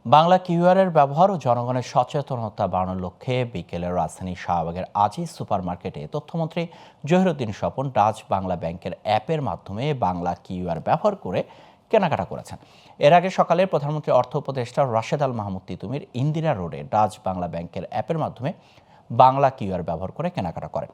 বাংলা কিউআরের ব্যবহার ও জনগণের সচেতনতা বাড়ানোর লক্ষ্যে বিকেলে রাজধানী শাহবাগের আজিজ সুপার মার্কেটে তথ্যমন্ত্রী জহিরুদ্দিন স্বপন ডাচ বাংলা ব্যাংকের অ্যাপের মাধ্যমে বাংলা কিউআর ব্যবহার করে কেনাকাটা করেছেন। এর আগে সকালে প্রধানমন্ত্রী অর্থ উপদেষ্টা রাশেদ আল মাহমুদ তিতুমির ইন্দিরা রোডে ডাচ বাংলা ব্যাংকের অ্যাপের মাধ্যমে বাংলা কিউআর ব্যবহার করে কেনাকাটা করেন।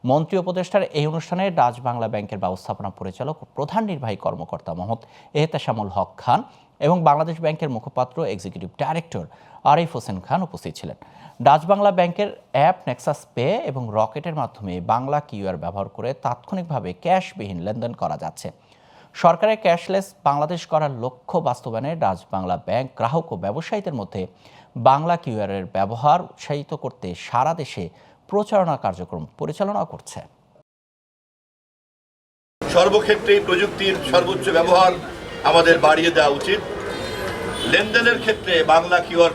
মন্ত্রী উপদেষ্টার এই অনুষ্ঠানে ডাচ বাংলা ব্যাংকের ব্যবস্থাপনা পরিচালক ও প্রধান নির্বাহী কর্মকর্তা মোহাম্মদ এহতেশামুল হক খান এবং বাংলাদেশ ব্যাংকের মুখপাত্র এক্সিকিউটিভ ডাইরেক্টর আরিফ হোসেন খান উপস্থিত ছিলেন। ডাচ বাংলা ব্যাংকের অ্যাপ নেক্সাস পে এবং রকেটের মাধ্যমে বাংলা কিউআর ব্যবহার করে তাৎক্ষণিকভাবে ক্যাশবিহীন লেনদেন করা যাচ্ছে। সরকারের ক্যাশলেস বাংলাদেশ করার লক্ষ্য বাস্তবায়নে ডাচ বাংলা ব্যাংক গ্রাহক ও ব্যবসায়ীদের মধ্যে বাংলা কিউআরের ব্যবহার উৎসাহিত করতে সারা দেশে প্রচারণা কার্যক্রম পরিচালনা করছে। সর্বক্ষেত্রে প্রযুক্তির সর্বোচ্চ ব্যবহার আমাদের বাড়িয়ে দেওয়া উচিত। লেনদেনের ক্ষেত্রে বাংলা কিউআর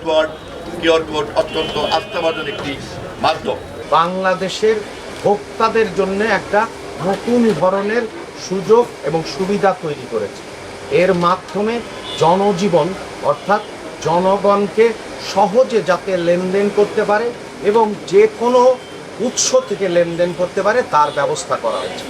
কোড অত্যন্ত আস্থাভাজন একটি মাধ্যম। বাংলাদেশের ভোক্তাদের জন্য একটা নতুন ধরনের সুযোগ এবং সুবিধা তৈরি করেছে। এর মাধ্যমে জনজীবন অর্থাৎ জনগণকে সহজে যাতে লেনদেন করতে পারে এবং যে কোনো উৎস থেকে লেনদেন করতে পারে তার ব্যবস্থা করা হয়েছে।